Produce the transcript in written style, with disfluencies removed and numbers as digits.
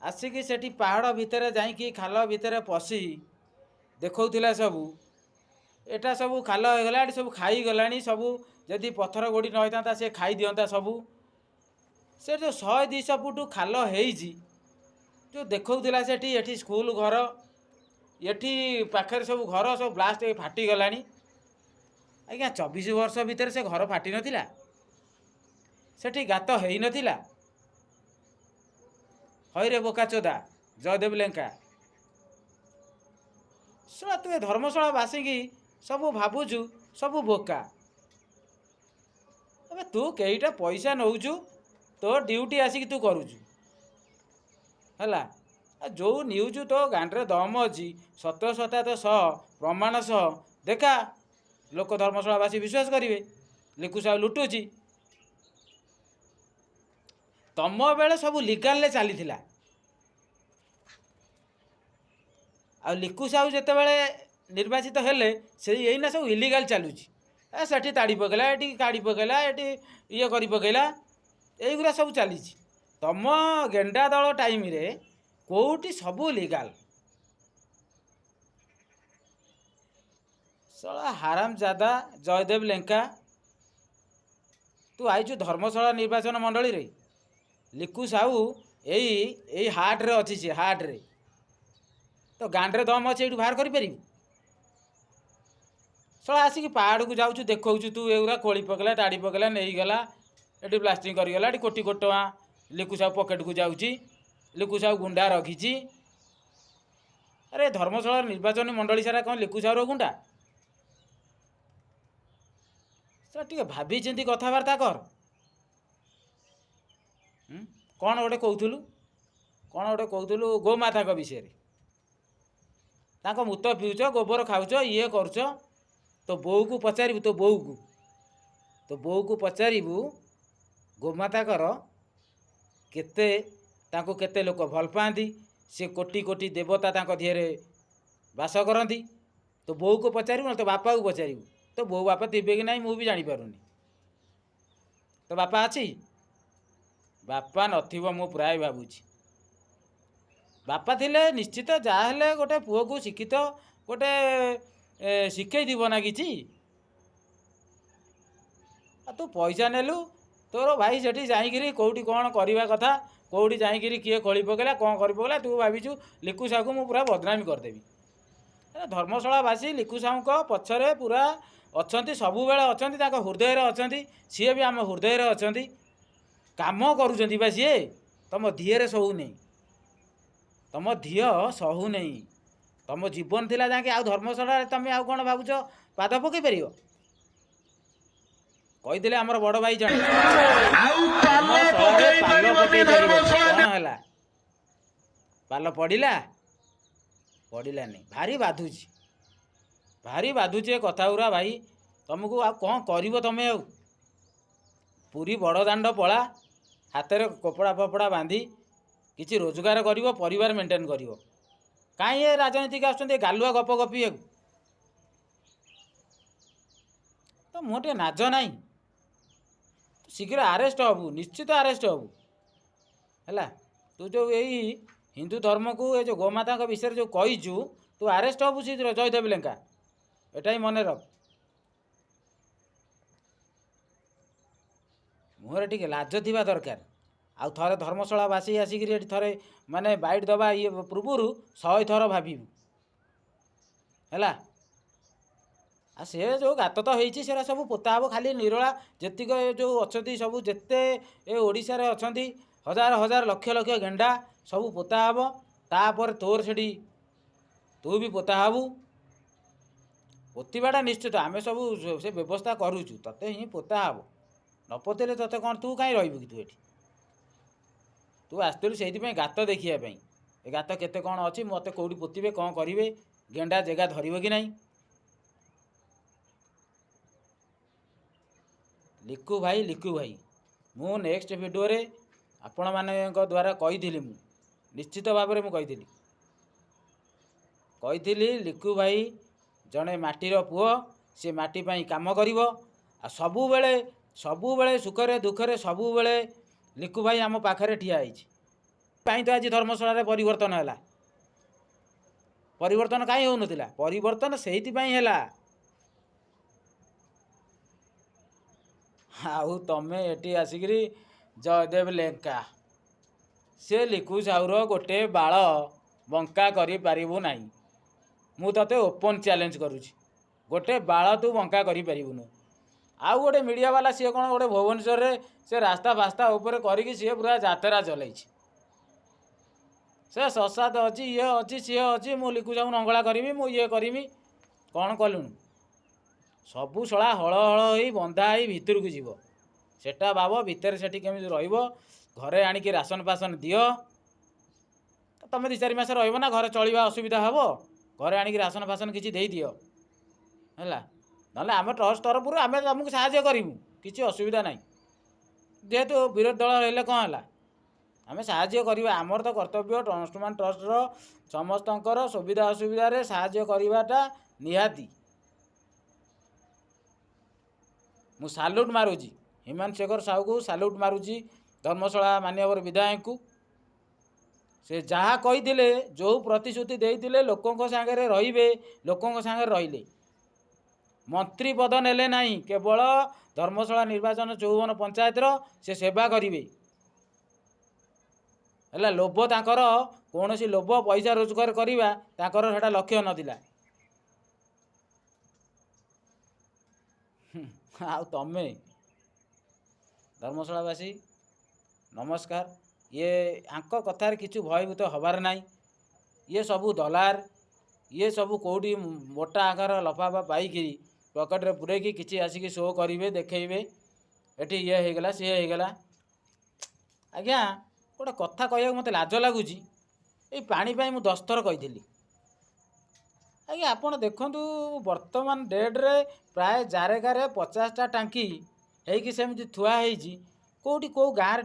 आसिकी सेठी पहाड़ भितर जाइकी खाल भितर पशि देखौथिला सबू एटा सबू खाल हो गला सब खाई गलानी सबू जदि पत्थर गोड़ी न होता से खाई दियंता सबू से जो 100-200 फुट खाल होईजी जो देखौथिला सेठी एठी स्कूल घर एठी पाखरे सब घर सब ब्लास्ट फाटी गलानी आज्ञा 24 वर्ष भितर से घर फाटी नथिला सेठी गात हेई नथिला हईरे बोका चोदा जयदेव लेंका शला तुए धर्मशाला बासिकी सबू भावुचु सबू बोका अबे तू कईटा पैसा नौचु तो ड्यूटी आसिक तू करुचु है जो न्यूज तो गांडे दम अच्छी सत्यसता तो सह प्रमाण सह देखा लोक धर्मशालावासी विश्वास करेंगे लिखु साहू लुटुची तम बेले सब लिगाल चली आ लिखु साहू जिते बड़े निर्वाचित हेले से यहीना सब इलिगाल चलुची सेठी ताड़ी पकेला ये काढ़ी पकेला ये ये कर पकेला यहीगुरा सब चली तम गेंडा दल टाइम रे कोटी सबू लिगाल सला हाराम जादा जयदेव लेंका तू आईचु धर्मशाला निर्वाचन मंडली रे लिखु साहू यही हार्ट रे अच्छी सी हार्ट रे तो गांडे दम अच्छे ये बाहर कर सला आसिक पहाड़ को जाऊँ देखु तू एगुरा कोली पकेला ताड़ी पकेला नहीं गला ये ब्लास्टिंग करगला ये कोटी कोटी टका लिखु साहू पकेट को जाऊँगी लिखु साहू गुंडा रखी अरे धर्मशाला निर्वाचन मंडली सारा कौन लिखु साहू गुंडा टे भाभी चिंती कथबार्ता कर कौन गोटे कहूलु गोमाता विषय मूत पीउच गोबर खाऊच ये करुच तो बो को पचारू तो बो को पचारू गोमाता केते तांको केते लोक भल पाती से कोटी कोटी देवता तांको धिरे बास करती तो बो को पचारू ना तो बापा को पचारू तो बो बापा थे कि ना मुझे जापारुनी तो बापा अच्छी बापा नथिबो मु प्राय भावुची बापा थिले निश्चित जाहेले गोटे पुओ को शिक्षित गोटे शिखई दीब ना किछि तू पैसा नेलु तोर भाई सेठी जाइकिरी कोठी कौन करवा कथा कोठी जाइकिरी किए खोली पकेला कौन कर पकेला तू भाविचु लिखु साहू को मु पूरा बदनामी करदेवी धर्मशालावासी लिखु साहू को पछरे पूरा अच्छा सबु बेले अच्छा हृदय अच्छा सी भी आम हृदय अच्छा काम करुँच सी तुम धीरे सहू नहीं तुम धी सहू नहीं तुम जीवन थिला जाके आ धर्मशाला तुम आउ कौन भावुच पाद पकई पार कहीदे आमर बड़ भाई जन पाल पड़ा पड़ानी भारी बाधुचे कथा गुरा भाई तुमको आ कौन कर तुम पूरी बड़ दांड पला हाथ में कपड़ा फपड़ा बांधी किसी रोजगार कर परिवार मेंटेन कर कहीं ये राजनीतिक आसुँच गालुआ गप गपी तो मुझे नाज ना शीघ्र आरेस्ट हबू निश्चित आरेस्ट हबू है तू जो यही हिंदू धर्म को ये जो गोमाता विषय जो कहीचु तू आरेस्ट हबू शीघ्र जयदेव लेंका एटा ही मन रख मुहर टे लाज थी दरकार आउ थे धर्मशालावासी आसिक थे माने बाइट दबा ये पूर्वर 100 थर भावु है से जो गात तो होती से सब पोता हम खाली निरोला जेतिक जो अच्छा सब जिते ए ओडिशा रे अच्छा हजार हजार लक्ष लक्ष गेंडा सब पोता हम तापर तोर से तू भी पोता हबू पोतवाटा निश्चित आम सब से व्यवस्था करुचु तते ही पोता हम न पोतेले तते कौन तू कहीं रही कि तू ये तू आसलु से गात देखापी गात केते कौन अच्छी मत कौटी पोते कौन करेंगे गेंडा जगह धरब कि नहीं लिखु भाई मु नेक्स्ट वीडियो रे आपण मानक द्वारा कही निश्चित भाव में कही लिखु भाई जड़े माटीर पुओ सी माटी पाई काम करिवो आ सबुबेले सुखरे दुखरे सबुबेले लिखु भाई आम पाखरे ठिया होइछि ପାଇଁ ତ ଆଜି ଧର୍ମଶାଳାରେ ପରିବର୍ତ୍ତନ ହେଲା। ପରିବର୍ତ୍ତନ କାହିଁ ହେଉନଥିଲା? ପରିବର୍ତ୍ତନ ସେଇଥିପାଇଁ ହେଲା। ଆଉ ତମେ ଏଠି ଆସିକିରି ଜୟଦେବ ଲେଙ୍କା, ସେ ଲିକୁ ସାହୁର ଗୋଟେ ବାଳ ବଙ୍କା କରିପାରିବୁ ନାହିଁ। ମୁଁ ତତେ ଓପନ୍ ଚ୍ୟାଲେଞ୍ଜ କରୁଛି, ଗୋଟେ ବାଳ ତୁ ବଙ୍କା କରିପାରିବୁନୁ। ଆଉ ଗୋଟେ ମିଡ଼ିଆ ବାଲା ସିଏ କ'ଣ ଗୋଟେ ଭୁବନେଶ୍ୱରରେ ସେ ରାସ୍ତା ଫାସ୍ତା ଉପରେ କରିକି ସିଏ ପୁରା ଯାତ୍ରା ଚଲେଇଛି। ସେ ଶସାଦ ଅଛି, ଇଏ ଅଛି, ସିଏ ଅଛି, ମୁଁ ଲିକୁ ସାହୁ ନଙ୍ଗଳା କରିବି, ମୁଁ ଇଏ କରିବି। କ'ଣ କଲୁଣୁ? ସବୁ ଶଳା ହଳ ହଳ ହେଇ ବନ୍ଧା ହେଇ ଭିତରକୁ ଯିବ। ସେଟା ଭାବ ଭିତରେ ସେଠି କେମିତି ରହିବ। ଘରେ ଆଣିକି ରାସନ ଫାସନ ଦିଅ। ତମେ 2-4 ମାସ ରହିବ ନା, ଘରେ ଚଳିବା ଅସୁବିଧା ହେବ। ଘରେ ଆଣିକି ରାସନ ଫାସନ କିଛି ଦେଇଦିଅ ହେଲା। ନହେଲେ ଆମେ ଟ୍ରଷ୍ଟ ତରଫରୁ ଆମେ ତମକୁ ସାହାଯ୍ୟ କରିବୁ, କିଛି ଅସୁବିଧା ନାହିଁ। ଯେହେତୁ ବିରୋଧୀ ଦଳ ରହିଲେ କ'ଣ ହେଲା, ଆମେ ସାହାଯ୍ୟ କରିବା। ଆମର ତ କର୍ତ୍ତବ୍ୟ ଟ୍ରଷ୍ଟମ୍ୟାନ୍ ଟ୍ରଷ୍ଟର ସମସ୍ତଙ୍କର ସୁବିଧା ଅସୁବିଧାରେ ସାହାଯ୍ୟ କରିବାଟା ନିହାତି। ମୁଁ ସାଲ୍ୟୁଟ୍ ମାରୁଛି ହିମାଂଶୁ ଶେଖର ସାହୁକୁ, ସାଲ୍ୟୁଟ୍ ମାରୁଛି ଧର୍ମଶାଳା ମାନ୍ୟବର ବିଧାୟକଙ୍କୁ। ସେ ଯାହା କହିଥିଲେ, ଯେଉଁ ପ୍ରତିଶ୍ରୁତି ଦେଇଥିଲେ ଲୋକଙ୍କ ସାଙ୍ଗରେ ରହିବେ, ଲୋକଙ୍କ ସାଙ୍ଗରେ ରହିଲେ। ମନ୍ତ୍ରୀ ପଦ ନେଲେ ନାହିଁ, କେବଳ ଧର୍ମଶାଳା ନିର୍ବାଚନ 54 ପଞ୍ଚାୟତର ସେ ସେବା କରିବେ ହେଲା। ଲୋଭ ତାଙ୍କର କୌଣସି ଲୋଭ ପଇସା ରୋଜଗାର କରିବା ତାଙ୍କର ସେଟା ଲକ୍ଷ୍ୟ ନଥିଲା। ଆଉ ତମେ ଧର୍ମଶାଳାବାସୀ ନମସ୍କାର। ଇଏ ଆଙ୍କ କଥାରେ କିଛି ଭୟଭୀତ ହେବାର ନାହିଁ। ଇଏ ସବୁ ଦଲାର, ଇଏ ସବୁ କେଉଁଠି ମୋଟା ଆକାର ଲଫାଫା ପାଇକିରି ପକେଟରେ ପୁରେଇକି କିଛି ଆସିକି ଶୋ କରିବେ, ଦେଖେଇବେ ଏଠି ଇଏ ହେଇଗଲା, ସିଏ ହେଇଗଲା। ଆଜ୍ଞା ଗୋଟେ କଥା କହିବାକୁ ମୋତେ ଲାଜ ଲାଗୁଛି। ଏଇ ପାଣି ପାଇଁ ମୁଁ 10 ଥର କହିଥିଲି। ଆଜ୍ଞା ଆପଣ ଦେଖନ୍ତୁ, ବର୍ତ୍ତମାନ ଡେଟ୍ରେ ପ୍ରାୟ ଜାରେଗାରେ 50ଟା ଟାଙ୍କି ହେଇକି ସେମିତି ଥୁଆ ହେଇଛି। କେଉଁଠି କେଉଁ ଗାଁରେ